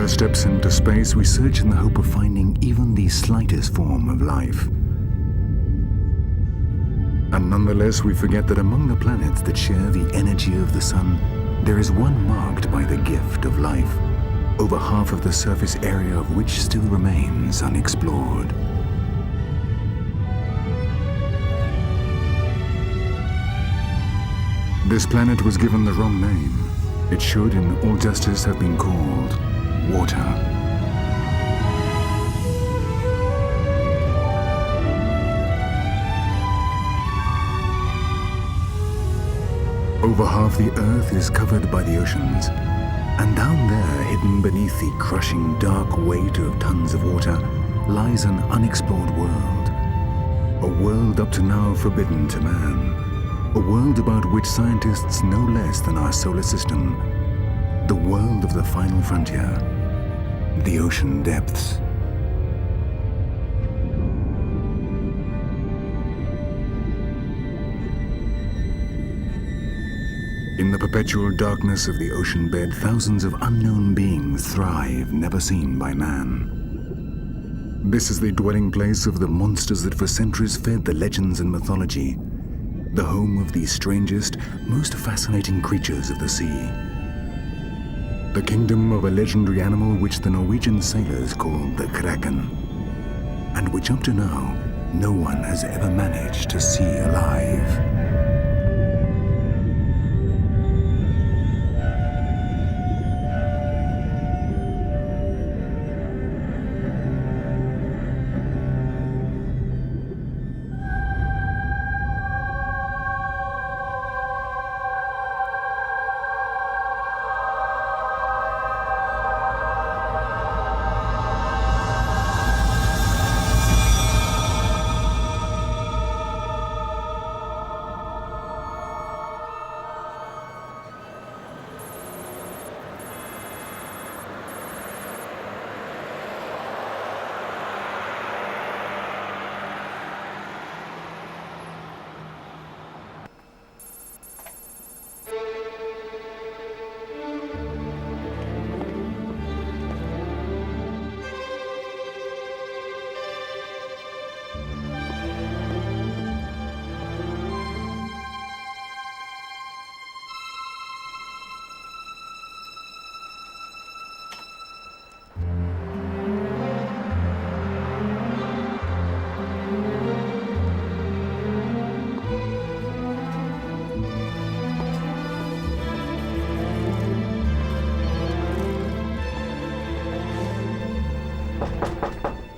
first steps into space, we search in the hope of finding even the slightest form of life. And nonetheless, we forget that among the planets that share the energy of the sun, there is one marked by the gift of life, over half of the surface area of which still remains unexplored. This planet was given the wrong name. It should, in all justice, have been called water. Over half the Earth is covered by the oceans, and down there, hidden beneath the crushing dark weight of tons of water, lies an unexplored world. A world up to now forbidden to man. A world about which scientists know less than our solar system. The world of the final frontier, the ocean depths. In the perpetual darkness of the ocean bed, thousands of unknown beings thrive, never seen by man. This is the dwelling place of the monsters that for centuries fed the legends and mythology, the home of the strangest, most fascinating creatures of the sea. The kingdom of a legendary animal which the Norwegian sailors called the Kraken, and which up to now, no one has ever managed to see alive.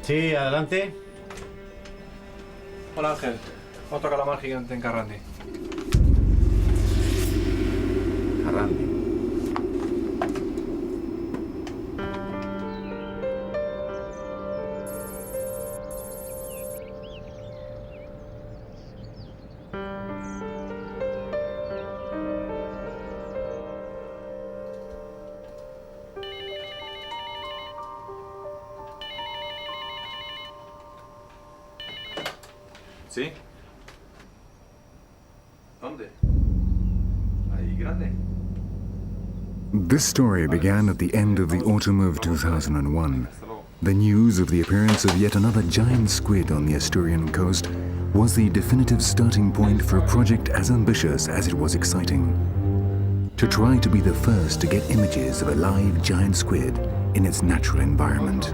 Sí, adelante. Hola Ángel, otro calamar gigante en Carrandi. Carrandi. ¿Sí? ¿Dónde? Ahí, grande. This story began at the end of the autumn of 2001. The news of the appearance of yet another giant squid on the Asturian coast was the definitive starting point for a project as ambitious as it was exciting. To try to be the first to get images of a live giant squid in its natural environment.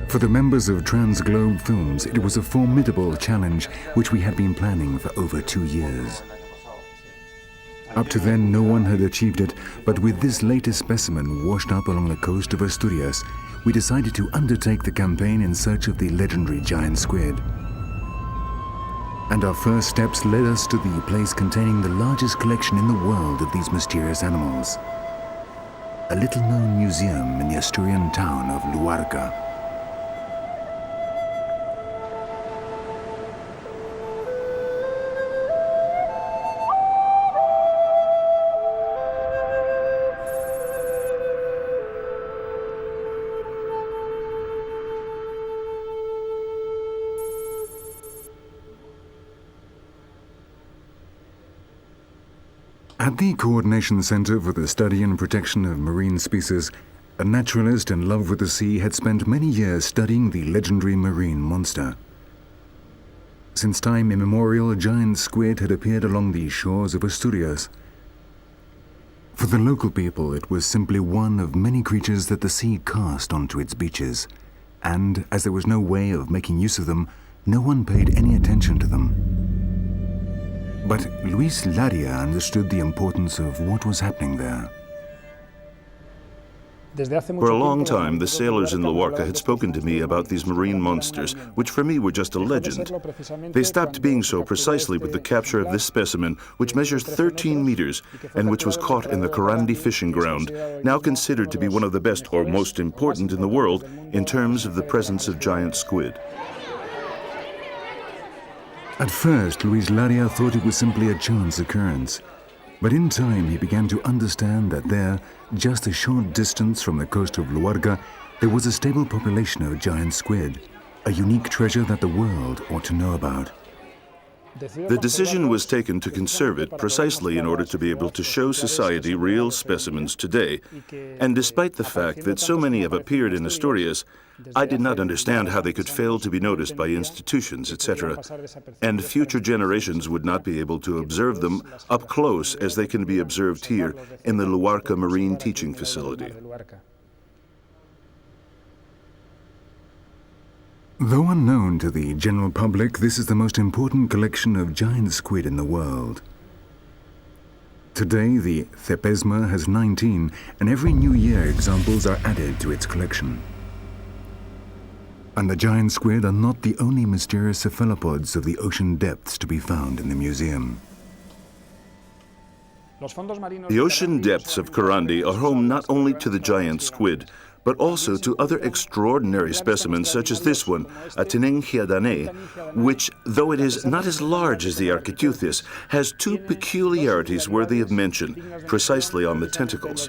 For the members of Transglobe Films, it was a formidable challenge which we had been planning for over 2 years. Up to then, no one had achieved it, but with this latest specimen washed up along the coast of Asturias, we decided to undertake the campaign in search of the legendary giant squid. And our first steps led us to the place containing the largest collection in the world of these mysterious animals. A little-known museum in the Asturian town of Luarca. At the Coordination Center for the Study and Protection of Marine Species, a naturalist in love with the sea had spent many years studying the legendary marine monster. Since time immemorial, giant squid had appeared along the shores of Asturias. For the local people, it was simply one of many creatures that the sea cast onto its beaches, and as there was no way of making use of them, no one paid any attention to them. But Luis Laria understood the importance of what was happening there. For a long time, the sailors in Luarca had spoken to me about these marine monsters, which for me were just a legend. They stopped being so precisely with the capture of this specimen, which measures 13 meters and which was caught in the Carandi fishing ground, now considered to be one of the best or most important in the world in terms of the presence of giant squid. At first, Luis Laria thought it was simply a chance occurrence. But in time, he began to understand that there, just a short distance from the coast of Luarca, there was a stable population of giant squid, a unique treasure that the world ought to know about. The decision was taken to conserve it precisely in order to be able to show society real specimens today. And despite the fact that so many have appeared in Asturias, I did not understand how they could fail to be noticed by institutions, etc. And future generations would not be able to observe them up close as they can be observed here in the Luarca Marine Teaching Facility. Though unknown to the general public, this is the most important collection of giant squid in the world. Today, the Thepesma has 19, and every new year examples are added to its collection. And the giant squid are not the only mysterious cephalopods of the ocean depths to be found in the museum. The ocean depths of Carandi are home not only to the giant squid, but also to other extraordinary specimens such as this one, a Tenengia danae, which, though it is not as large as the Architeuthis, has two peculiarities worthy of mention, precisely on the tentacles.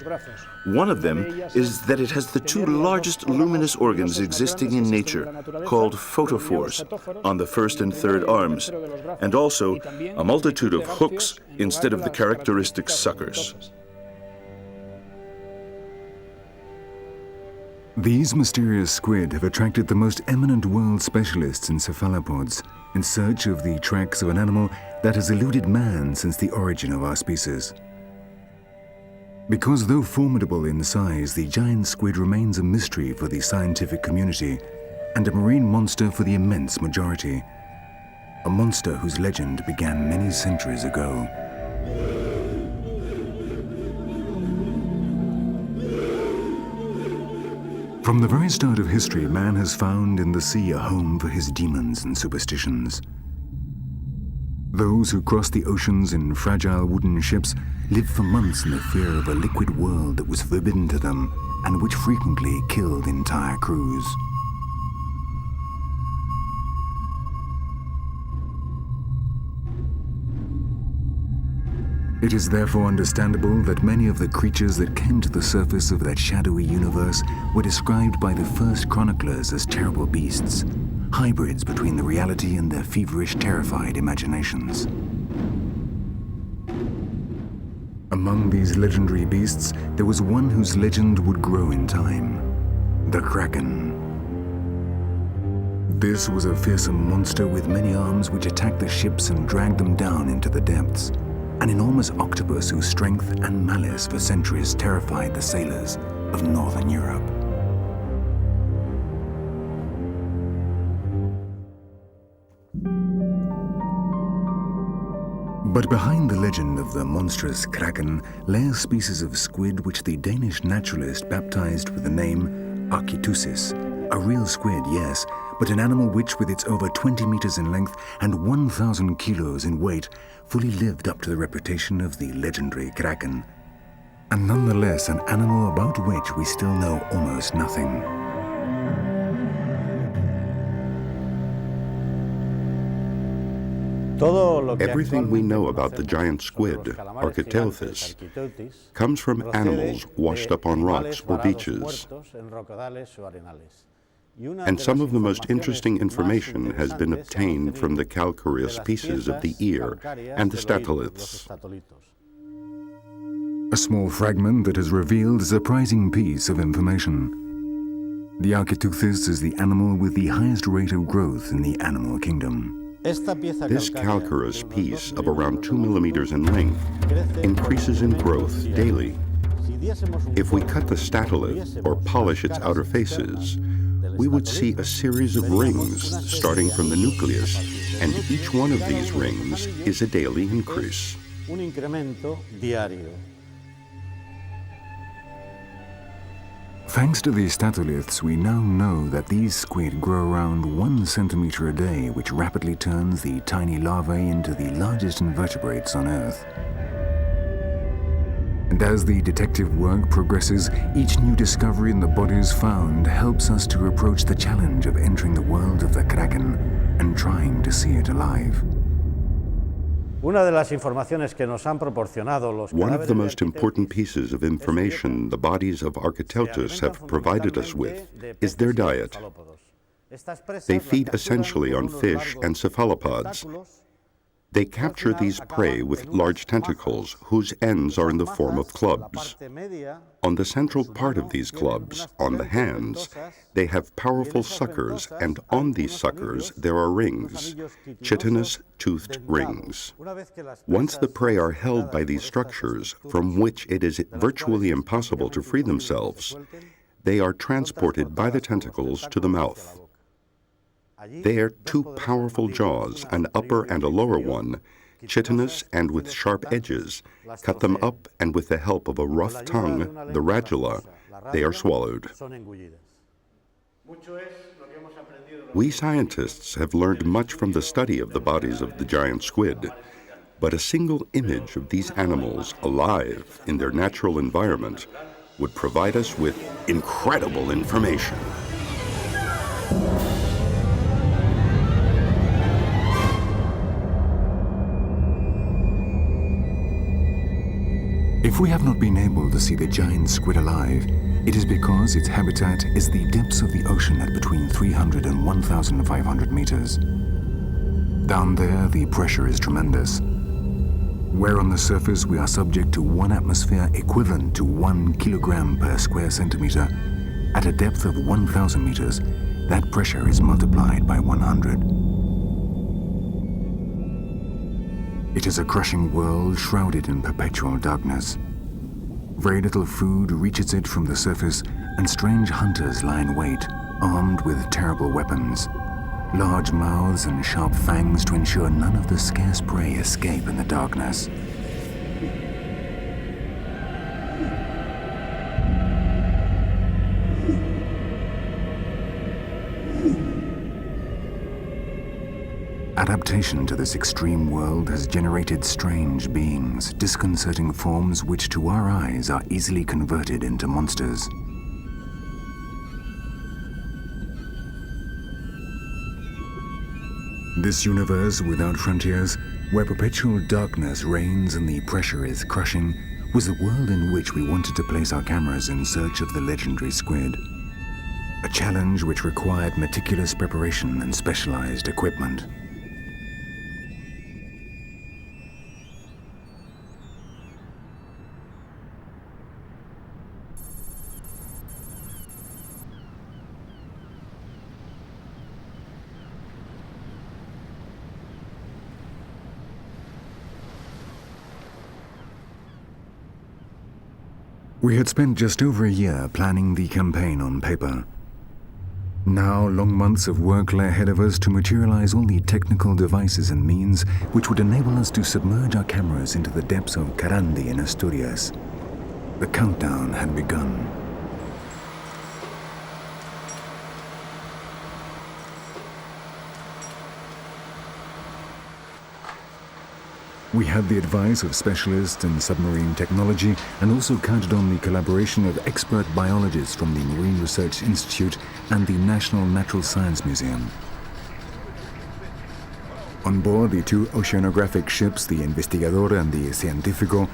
One of them is that it has the two largest luminous organs existing in nature, called photophores, on the first and third arms, and also a multitude of hooks instead of the characteristic suckers. These mysterious squid have attracted the most eminent world specialists in cephalopods in search of the tracks of an animal that has eluded man since the origin of our species. Because though formidable in size, the giant squid remains a mystery for the scientific community and a marine monster for the immense majority. A monster whose legend began many centuries ago. From the very start of history, man has found in the sea a home for his demons and superstitions. Those who cross the oceans in fragile wooden ships lived for months in the fear of a liquid world that was forbidden to them and which frequently killed entire crews. It is therefore understandable that many of the creatures that came to the surface of that shadowy universe were described by the first chroniclers as terrible beasts, hybrids between the reality and their feverish, terrified imaginations. Among these legendary beasts, there was one whose legend would grow in time, the Kraken. This was a fearsome monster with many arms which attacked the ships and dragged them down into the depths. An enormous octopus whose strength and malice for centuries terrified the sailors of Northern Europe. But behind the legend of the monstrous Kraken lay a species of squid which the Danish naturalist baptized with the name Architeuthis. A real squid, yes, but an animal which, with its over 20 meters in length and 1,000 kilos in weight, fully lived up to the reputation of the legendary Kraken. And nonetheless, an animal about which we still know almost nothing. Everything we know about the giant squid, Architeuthis, comes from animals washed up on rocks or beaches. And some of the most interesting information has been obtained from the calcareous pieces of the ear and the statoliths. A small fragment that has revealed a surprising piece of information. The Architeuthis is the animal with the highest rate of growth in the animal kingdom. This calcareous piece of around 2 millimeters in length increases in growth daily. If we cut the statolith or polish its outer faces, we would see a series of rings starting from the nucleus, and each one of these rings is a daily increase. Thanks to these statoliths, we now know that these squid grow around 1 centimeter a day, which rapidly turns the tiny larvae into the largest invertebrates on Earth. And as the detective work progresses, each new discovery in the bodies found helps us to approach the challenge of entering the world of the kraken and trying to see it alive. One of the most important pieces of information the bodies of Architeuthis have provided us with is their diet. They feed essentially on fish and cephalopods. They capture these prey with large tentacles whose ends are in the form of clubs. On the central part of these clubs, on the hands, they have powerful suckers, and on these suckers there are rings, chitinous toothed rings. Once the prey are held by these structures, from which it is virtually impossible to free themselves, they are transported by the tentacles to the mouth. There, 2 powerful jaws, an upper and a lower one, chitinous and with sharp edges, cut them up, and with the help of a rough tongue, the radula, they are swallowed. We scientists have learned much from the study of the bodies of the giant squid, but a single image of these animals alive in their natural environment would provide us with incredible information. If we have not been able to see the giant squid alive, it is because its habitat is the depths of the ocean at between 300 and 1,500 meters. Down there, the pressure is tremendous. Where on the surface we are subject to 1 atmosphere equivalent to 1 kilogram per square centimeter, at a depth of 1,000 meters, that pressure is multiplied by 100. It is a crushing world shrouded in perpetual darkness. Very little food reaches it from the surface, and strange hunters lie in wait, armed with terrible weapons, large mouths and sharp fangs to ensure none of the scarce prey escape in the darkness. Adaptation to this extreme world has generated strange beings, disconcerting forms which to our eyes are easily converted into monsters. This universe without frontiers, where perpetual darkness reigns and the pressure is crushing, was the world in which we wanted to place our cameras in search of the legendary squid. A challenge which required meticulous preparation and specialized equipment. We had spent just over a year planning the campaign on paper. Now, long months of work lay ahead of us to materialize all the technical devices and means which would enable us to submerge our cameras into the depths of Carandi in Asturias. The countdown had begun. We had the advice of specialists in submarine technology and also counted on the collaboration of expert biologists from the Marine Research Institute and the National Natural Science Museum. On board the 2 oceanographic ships, the Investigador and the Científico,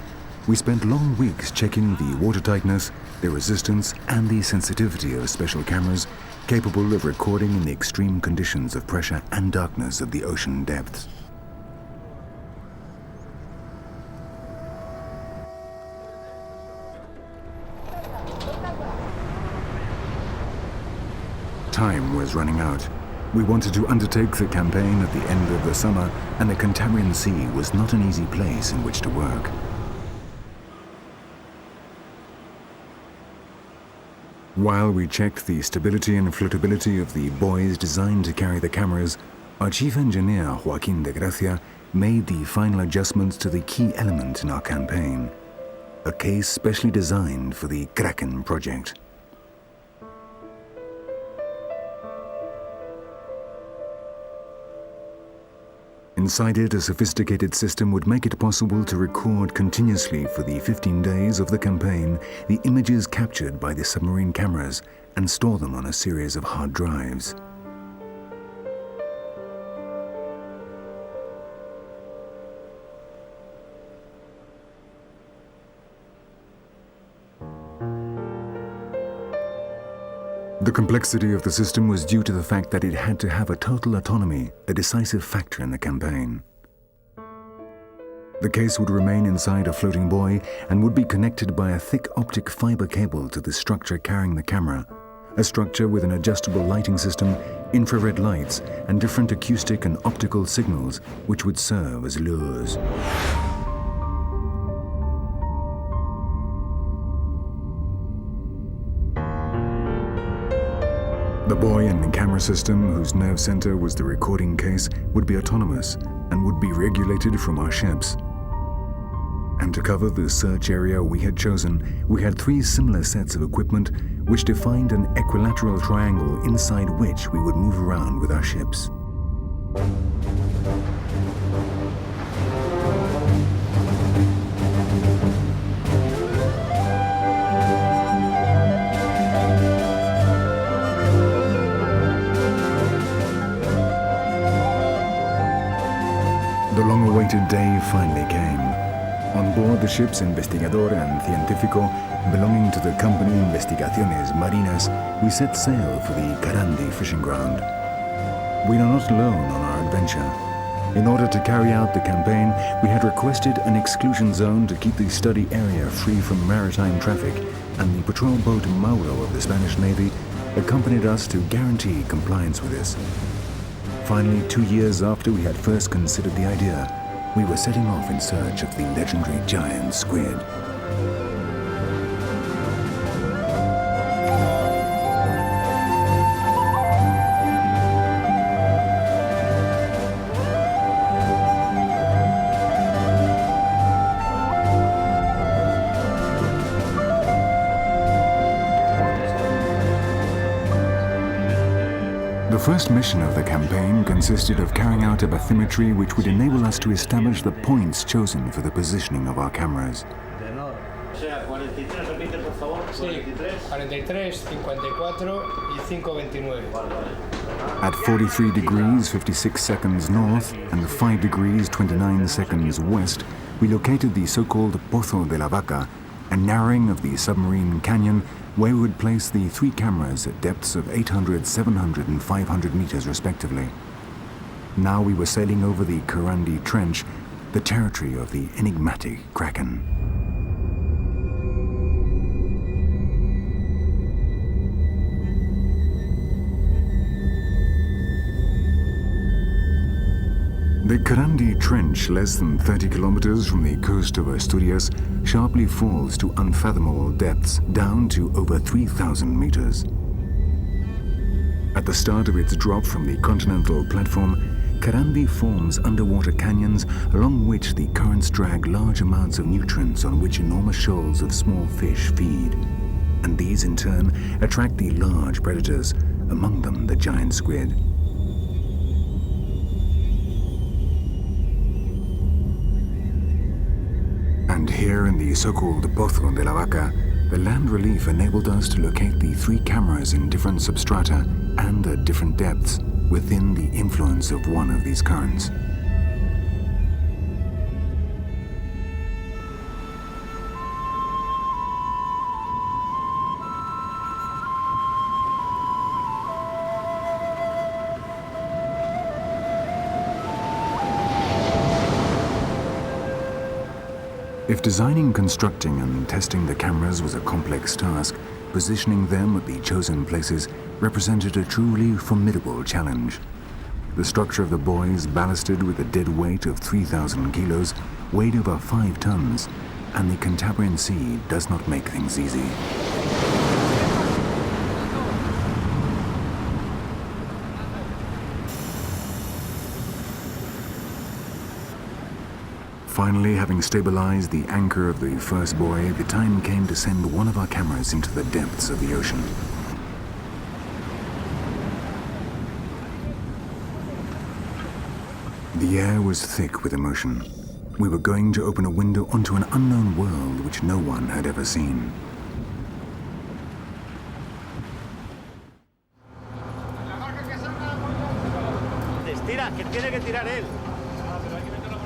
we spent long weeks checking the watertightness, the resistance, and the sensitivity of special cameras capable of recording in the extreme conditions of pressure and darkness of the ocean depths. time was running out. We wanted to undertake the campaign at the end of the summer, and the Cantabrian Sea was not an easy place in which to work. While we checked the stability and floatability of the buoys designed to carry the cameras, our chief engineer, Joaquin de Gracia, made the final adjustments to the key element in our campaign, a case specially designed for the Kraken project. Inside it, a sophisticated system would make it possible to record continuously for the 15 days of the campaign the images captured by the submarine cameras and store them on a series of hard drives. The complexity of the system was due to the fact that it had to have a total autonomy, a decisive factor in the campaign. The case would remain inside a floating buoy and would be connected by a thick optic fiber cable to the structure carrying the camera, a structure with an adjustable lighting system, infrared lights, and different acoustic and optical signals which would serve as lures. The buoy and camera system, whose nerve center was the recording case, would be autonomous and would be regulated from our ships. And to cover the search area we had chosen, we had 3 similar sets of equipment which defined an equilateral triangle inside which we would move around with our ships. The long-awaited day finally came. On board the ships Investigador and Científico, belonging to the company Investigaciones Marinas, we set sail for the Carandi fishing ground. We are not alone on our adventure. In order to carry out the campaign, we had requested an exclusion zone to keep the study area free from maritime traffic, and the patrol boat Mauro of the Spanish Navy accompanied us to guarantee compliance with this. Finally, 2 years after we had first considered the idea, we were setting off in search of the legendary giant squid. The first mission of the campaign consisted of carrying out a bathymetry which would enable us to establish the points chosen for the positioning of our cameras. At 43 degrees 56 seconds north and 5 degrees 29 seconds west, we located the so-called Pozo de la Vaca, a narrowing of the submarine canyon where we would place the 3 cameras at depths of 800, 700 and 500 meters respectively. Now we were sailing over the Karandi Trench, the territory of the enigmatic Kraken. The Karandi Trench, less than 30 kilometers from the coast of Asturias, sharply falls to unfathomable depths, down to over 3,000 meters. At the start of its drop from the continental platform, Karandi forms underwater canyons along which the currents drag large amounts of nutrients on which enormous shoals of small fish feed. And these in turn attract the large predators, among them the giant squid. And here in the so-called Pozo de la Vaca, the land relief enabled us to locate the 3 cameras in different substrata and at different depths within the influence of one of these currents. If designing, constructing and testing the cameras was a complex task, positioning them at the chosen places represented a truly formidable challenge. The structure of the buoys, ballasted with a dead weight of 3,000 kilos, weighed over 5 tons, and the Cantabrian Sea does not make things easy. Finally, having stabilized the anchor of the first buoy, the time came to send one of our cameras into the depths of the ocean. The air was thick with emotion. We were going to open a window onto an unknown world which no one had ever seen.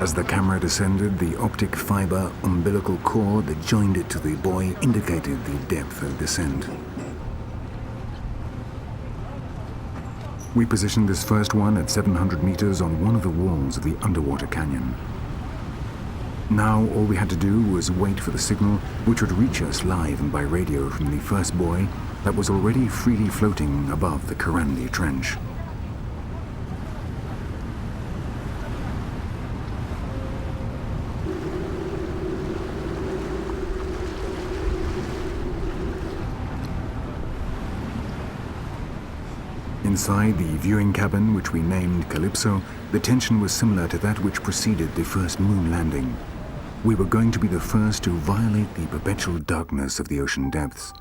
As the camera descended, the optic fiber umbilical cord that joined it to the buoy indicated the depth of descent. We positioned this first one at 700 meters on one of the walls of the underwater canyon. Now all we had to do was wait for the signal which would reach us live and by radio from the first buoy that was already freely floating above the Karandi Trench. Inside the viewing cabin, which we named Calypso, the tension was similar to that which preceded the first moon landing. We were going to be the first to violate the perpetual darkness of the ocean depths,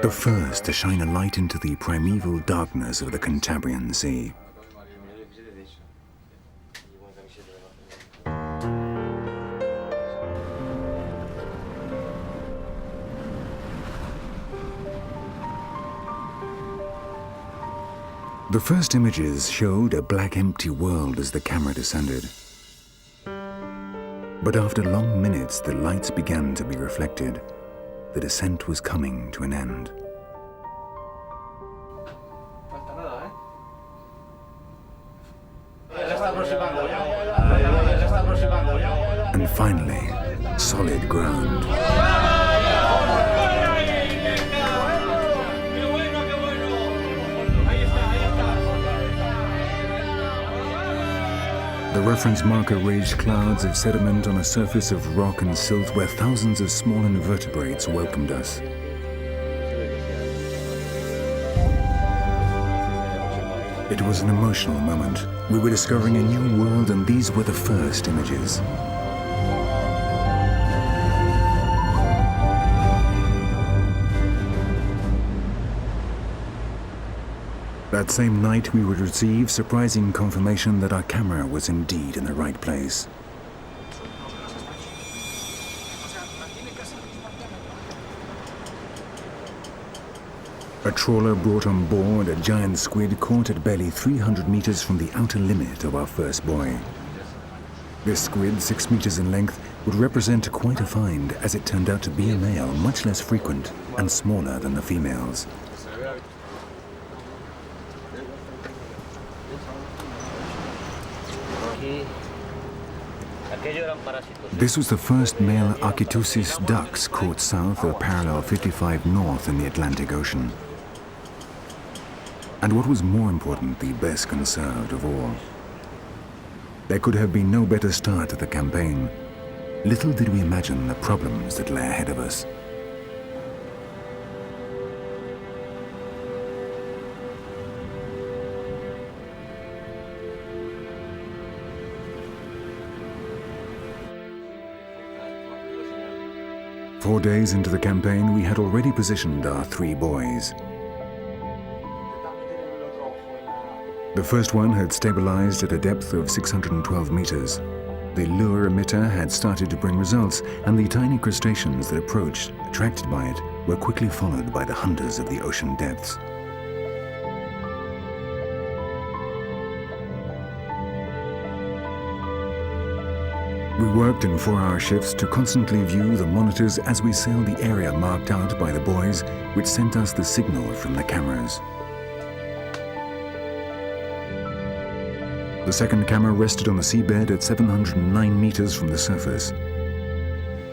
the first to shine a light into the primeval darkness of the Cantabrian Sea. The first images showed a black empty world as the camera descended. But after long minutes, the lights began to be reflected. The descent was coming to an end. And finally, solid ground. The reference marker raised clouds of sediment on a surface of rock and silt where thousands of small invertebrates welcomed us. It was an emotional moment. We were discovering a new world, and these were the first images. That same night, we would receive surprising confirmation that our camera was indeed in the right place. A trawler brought on board a giant squid caught at barely 300 meters from the outer limit of our first buoy. This squid, 6 meters in length, would represent quite a find, as it turned out to be a male, much less frequent and smaller than the females. This was the first male Architeuthis ducks caught south of parallel 55 north in the Atlantic Ocean. And what was more important, the best conserved of all. There could have been no better start to the campaign. Little did we imagine the problems that lay ahead of us. Four days into the campaign, we had already positioned our 3 buoys. The first one had stabilized at a depth of 612 meters. The lure emitter had started to bring results, and the tiny crustaceans that approached, attracted by it, were quickly followed by the hunters of the ocean depths. We worked in 4-hour shifts to constantly view the monitors as we sailed the area marked out by the buoys, which sent us the signal from the cameras. The second camera rested on the seabed at 709 meters from the surface.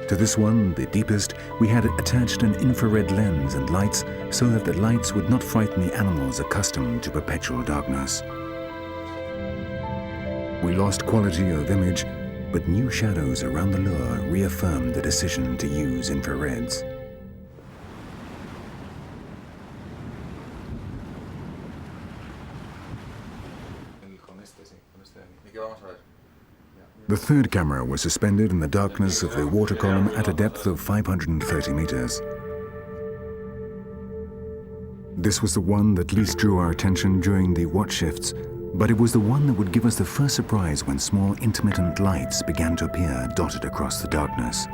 To this one, the deepest, we had attached an infrared lens and lights so that the lights would not frighten the animals accustomed to perpetual darkness. We lost quality of image, but new shadows around the lure reaffirmed the decision to use infrareds. The third camera was suspended in the darkness of the water column at a depth of 530 meters. This was the one that least drew our attention during the watch shifts, but it was the one that would give us the first surprise when small intermittent lights began to appear dotted across the darkness.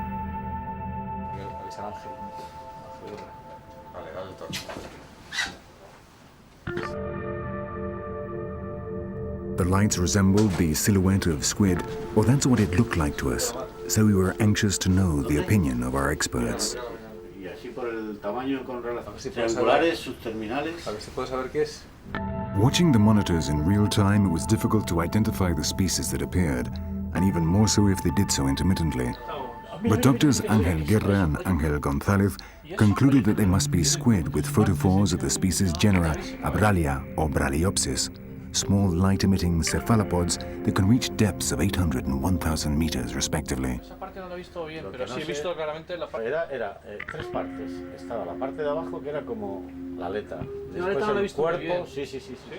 The lights resembled the silhouette of squid, or that's what it looked like to us, so we were anxious to know the opinion of our experts. Watching the monitors in real time, it was difficult to identify the species that appeared, and even more so if they did so intermittently. But doctors Ángel Guerra and Ángel González concluded that they must be squid with photophores of the species genera Abralia or Braliopsis, small light-emitting cephalopods that can reach depths of 800 and 1,000 meters, respectively.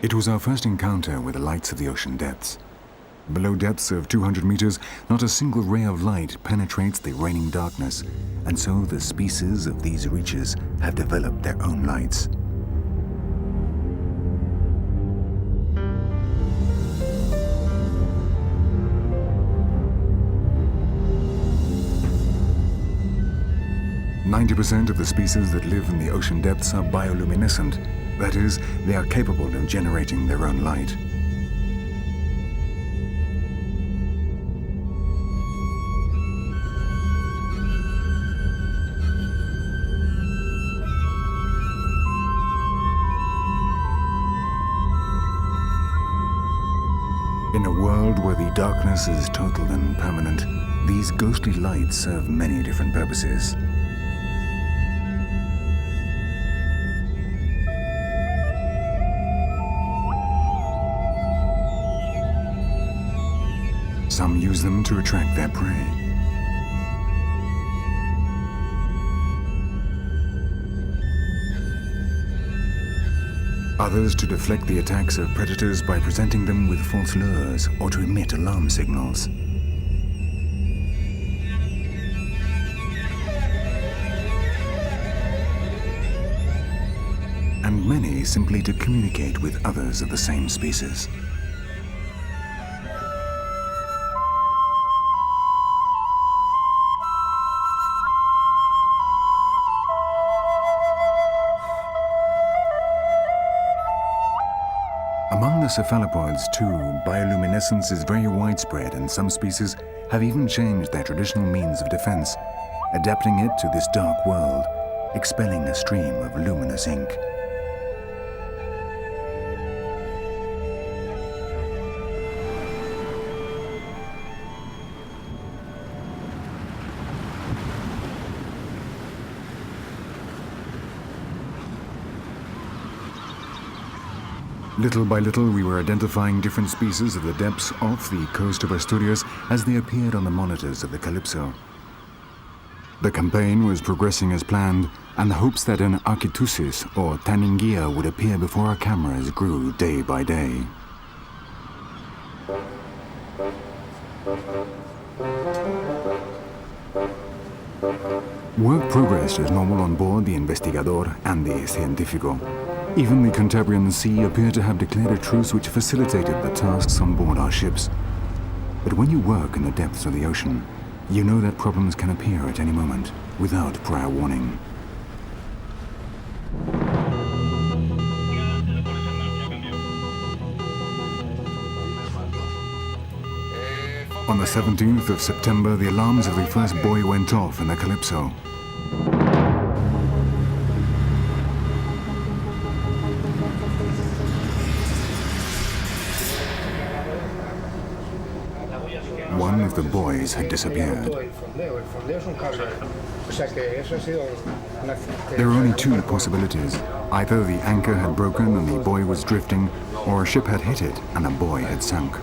It was our first encounter with the lights of the ocean depths. Below depths of 200 meters, not a single ray of light penetrates the reigning darkness, and so the species of these reaches have developed their own lights. "90% of the species that live in the ocean depths are bioluminescent. That is, they are capable of generating their own light. In a world where the darkness is total and permanent, these ghostly lights serve many different purposes. Some use them to attract their prey. Others to deflect the attacks of predators by presenting them with false lures or to emit alarm signals. And many simply to communicate with others of the same species. Among the cephalopods, too, bioluminescence is very widespread, and some species have even changed their traditional means of defense, adapting it to this dark world, expelling a stream of luminous ink. Little by little, we were identifying different species of the depths off the coast of Asturias as they appeared on the monitors of the Calypso. The campaign was progressing as planned, and the hopes that an Architeuthis or Taningia would appear before our cameras grew day by day. Work progressed as normal on board the Investigador and the Científico. Even the Cantabrian Sea appeared to have declared a truce which facilitated the tasks on board our ships. But when you work in the depths of the ocean, you know that problems can appear at any moment, without prior warning. On the 17th of September, the alarms of the first buoy went off in the Calypso. one of the boys had disappeared. There were only two possibilities. Either the anchor had broken and the buoy was drifting, or a ship had hit it and a buoy had sunk.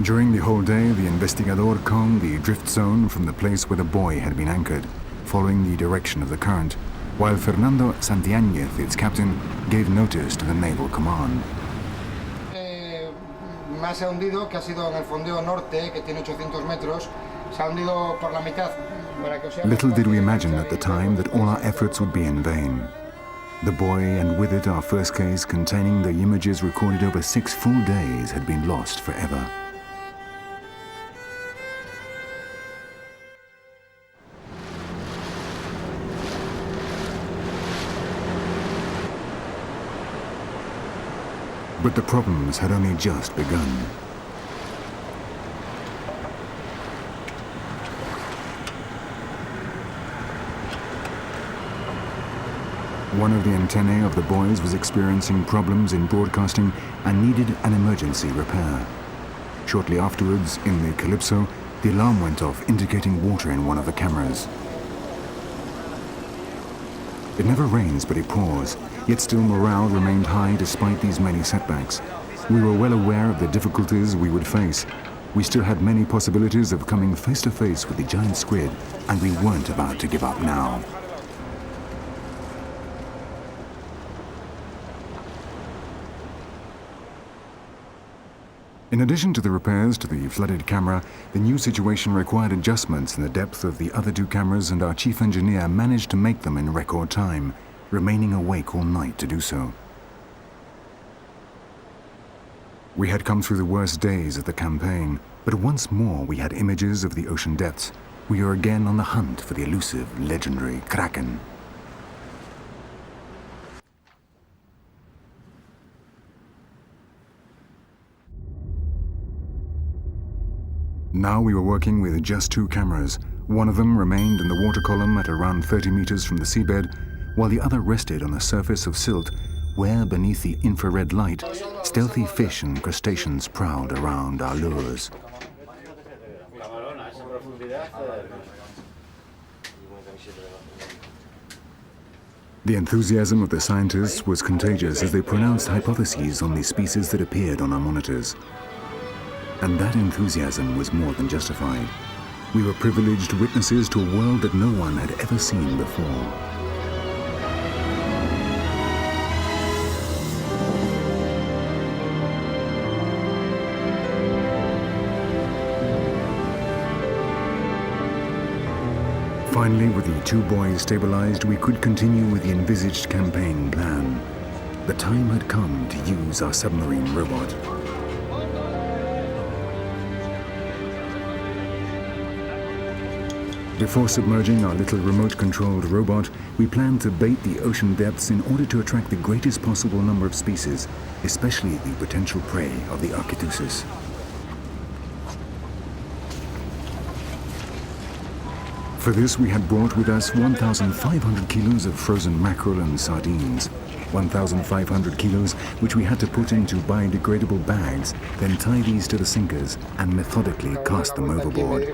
During the whole day, the investigador combed the drift zone from the place where the buoy had been anchored, following the direction of the current, while Fernando Santiañez, its captain, gave notice to the Naval Command. Más se ha hundido, que ha sido en el fondeo norte, que tiene 800 metros, se ha hundido por la mitad. Little did we imagine at the time that all our efforts would be in vain. The buoy, and with it our first case containing the images recorded over 6 full days, had been lost forever. But the problems had only just begun. One of the antennae of the buoys was experiencing problems in broadcasting and needed an emergency repair. Shortly afterwards, in the Calypso, the alarm went off indicating water in one of the cameras. It never rains, but it pours, yet still morale remained high despite these many setbacks. We were well aware of the difficulties we would face. We still had many possibilities of coming face to face with the giant squid, and we weren't about to give up now. In addition to the repairs to the flooded camera, the new situation required adjustments in the depth of the other 2 cameras, and our chief engineer managed to make them in record time, remaining awake all night to do so. We had come through the worst days of the campaign, but once more we had images of the ocean depths. We were again on the hunt for the elusive, legendary Kraken. Now we were working with just 2 cameras. One of them remained in the water column at around 30 meters from the seabed, while the other rested on a surface of silt, where, beneath the infrared light, stealthy fish and crustaceans prowled around our lures. The enthusiasm of the scientists was contagious as they pronounced hypotheses on the species that appeared on our monitors. And that enthusiasm was more than justified. We were privileged witnesses to a world that no one had ever seen before. Finally, with the 2 buoys stabilized, we could continue with the envisaged campaign plan. The time had come to use our submarine robot. Before submerging our little remote-controlled robot, we planned to bait the ocean depths in order to attract the greatest possible number of species, especially the potential prey of the Architeuthis. For this, we had brought with us 1,500 kilos of frozen mackerel and sardines. 1,500 kilos, which we had to put into biodegradable bags, then tie these to the sinkers and methodically cast them overboard.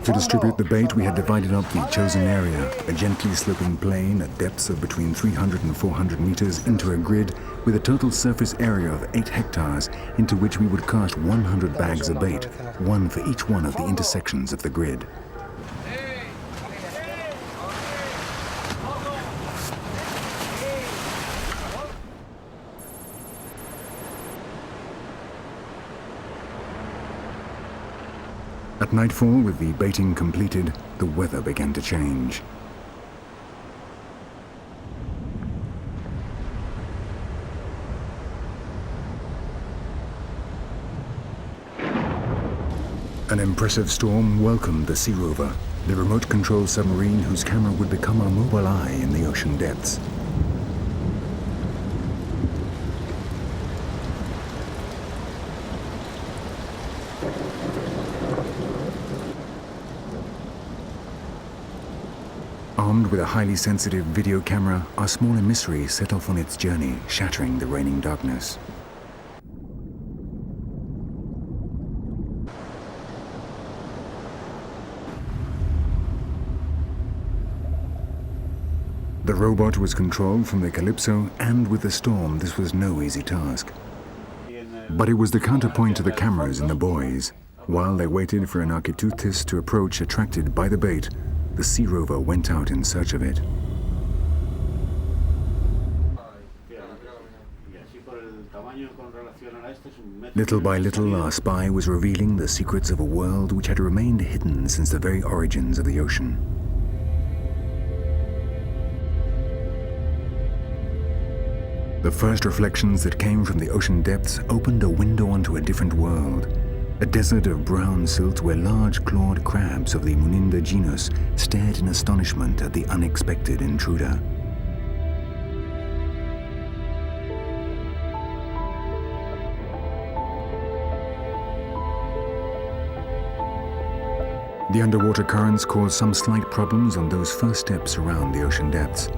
To distribute the bait, we had divided up the chosen area, a gently sloping plain at depths of between 300 and 400 meters, into a grid with a total surface area of 8 hectares, into which we would cast 100 bags of bait, one for each one of the intersections of the grid. At nightfall, with the baiting completed, the weather began to change. An impressive storm welcomed the Sea Rover, the remote-controlled submarine whose camera would become our mobile eye in the ocean depths. Armed with a highly sensitive video camera, our small emissary set off on its journey, shattering the reigning darkness. The robot was controlled from the Calypso, and with the storm, this was no easy task. But it was the counterpoint to the cameras in the buoys. While they waited for an Architeuthis to approach, attracted by the bait, the sea rover went out in search of it. Little by little, our spy was revealing the secrets of a world which had remained hidden since the very origins of the ocean. The first reflections that came from the ocean depths opened a window onto a different world, a desert of brown silt where large clawed crabs of the Muninda genus stared in astonishment at the unexpected intruder. The underwater currents caused some slight problems on those first steps around the ocean depths.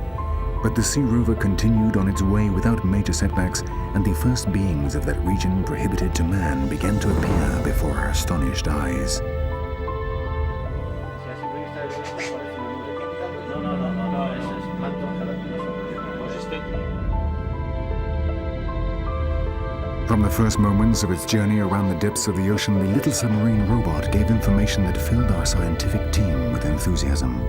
But the sea rover continued on its way without major setbacks, and the first beings of that region prohibited to man began to appear before our astonished eyes. From the first moments of its journey around the depths of the ocean, the little submarine robot gave information that filled our scientific team with enthusiasm.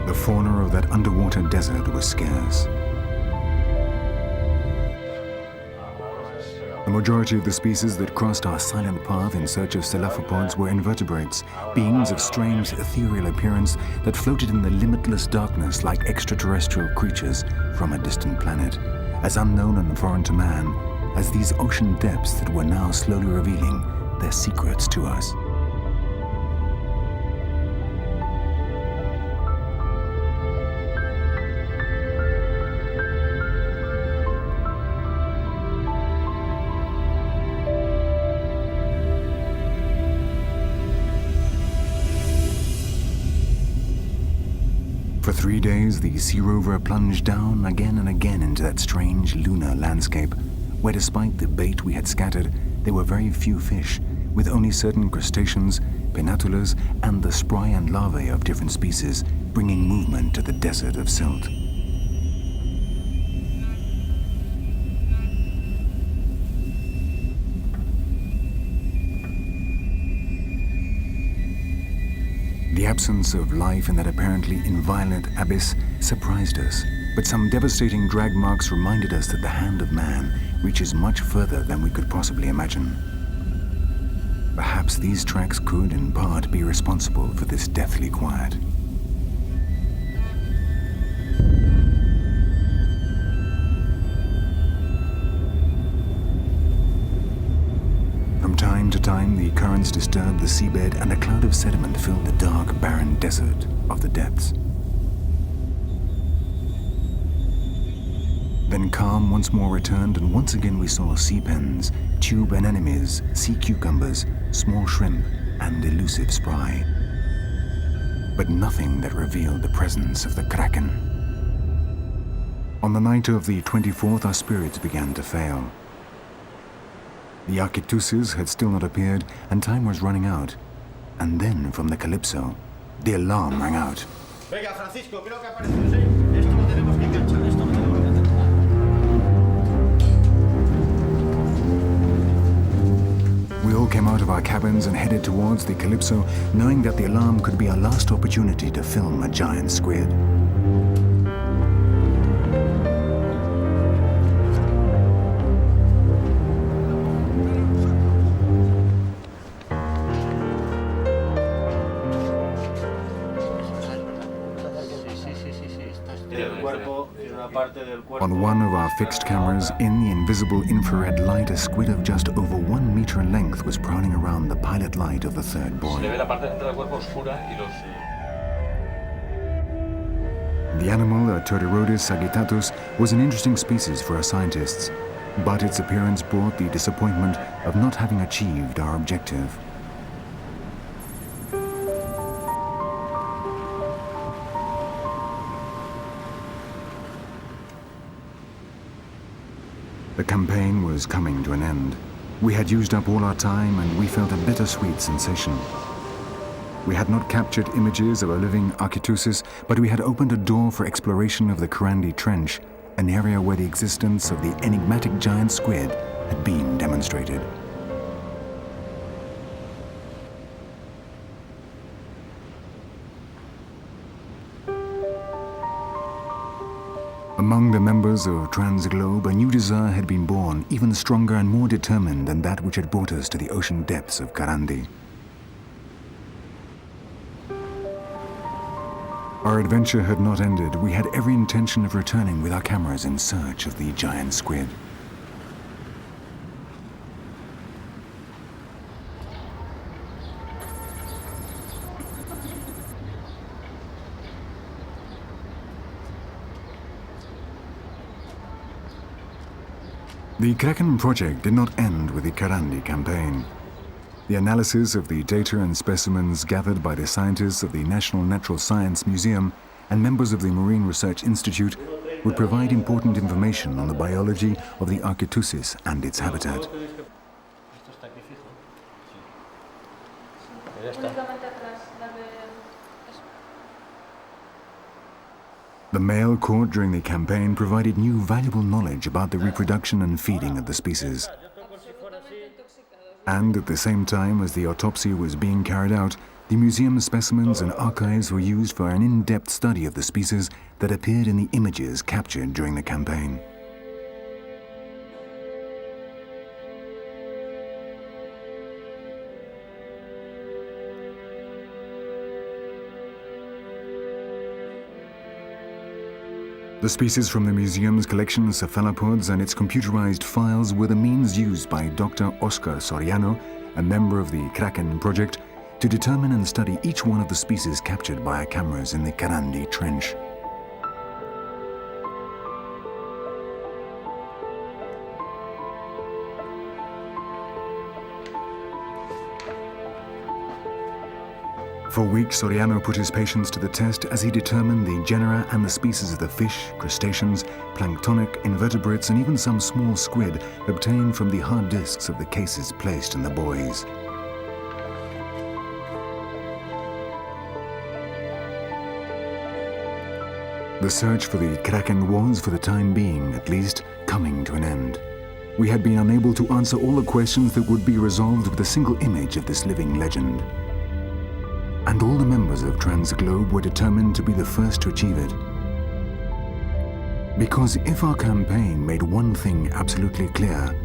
The fauna of that underwater desert was scarce. The majority of the species that crossed our silent path in search of cephalopods were invertebrates, beings of strange ethereal appearance that floated in the limitless darkness like extraterrestrial creatures from a distant planet, as unknown and foreign to man as these ocean depths that were now slowly revealing their secrets to us. For 3 days, the sea rover plunged down again and again into that strange lunar landscape, where despite the bait we had scattered, there were very few fish, with only certain crustaceans, penatulas, and the spry and larvae of different species, bringing movement to the desert of silt. The absence of life in that apparently inviolate abyss surprised us, but some devastating drag marks reminded us that the hand of man reaches much further than we could possibly imagine. Perhaps these tracks could, in part, be responsible for this deathly quiet. From time to time, the currents disturbed the seabed and a cloud of sediment filled the dark, barren desert of the depths. Then calm once more returned, and once again we saw sea pens, tube anemones, sea cucumbers, small shrimp, and elusive spry. But nothing that revealed the presence of the kraken. On the night of the 24th, our spirits began to fail. The Architeuthis had still not appeared, and time was running out. And then, from the Calypso, the alarm rang out. Venga, Francisco, creo que ha aparecido, sí. Esto lo tenemos que enganchar, esto lo tenemos que enganchar. We all came out of our cabins and headed towards the Calypso, knowing that the alarm could be our last opportunity to film a giant squid. On one of our fixed cameras, in the invisible infrared light, a squid of just over 1 meter in length was prowling around the pilot light of the third buoy. The animal, a Turdirodis sagittatus, was an interesting species for our scientists. but its appearance brought the disappointment of not having achieved our objective. The campaign was coming to an end. We had used up all our time and we felt a bittersweet sensation. We had not captured images of a living Architeuthis, but we had opened a door for exploration of the Karandi Trench, an area where the existence of the enigmatic giant squid had been demonstrated. Among the members of Transglobe, a new desire had been born, even stronger and more determined than that which had brought us to the ocean depths of Karandi. Our adventure had not ended. We had every intention of returning with our cameras in search of the giant squid. The Kraken project did not end with the Karandi campaign. The analysis of the data and specimens gathered by the scientists of the National Natural Science Museum and members of the Marine Research Institute would provide important information on the biology of the Architeuthis and its habitat. The male caught during the campaign provided new valuable knowledge about the reproduction and feeding of the species. And at the same time as the autopsy was being carried out, the museum specimens and archives were used for an in-depth study of the species that appeared in the images captured during the campaign. The species from the museum's collection of cephalopods and its computerized files were the means used by Dr. Oscar Soriano, a member of the Kraken project, to determine and study each one of the species captured by our cameras in the Karandi Trench. For weeks, Soriano put his patients to the test as he determined the genera and the species of the fish, crustaceans, planktonic, invertebrates, and even some small squid obtained from the hard discs of the cases placed in the buoys. The search for the Kraken was, for the time being at least, coming to an end. We had been unable to answer all the questions that would be resolved with a single image of this living legend. And all the members of Transglobe were determined to be the first to achieve it. Because if our campaign made one thing absolutely clear,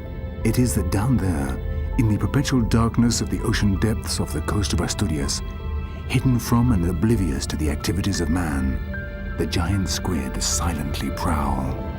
it is that down there, in the perpetual darkness of the ocean depths off the coast of Asturias, hidden from and oblivious to the activities of man, the giant squid silently prowl.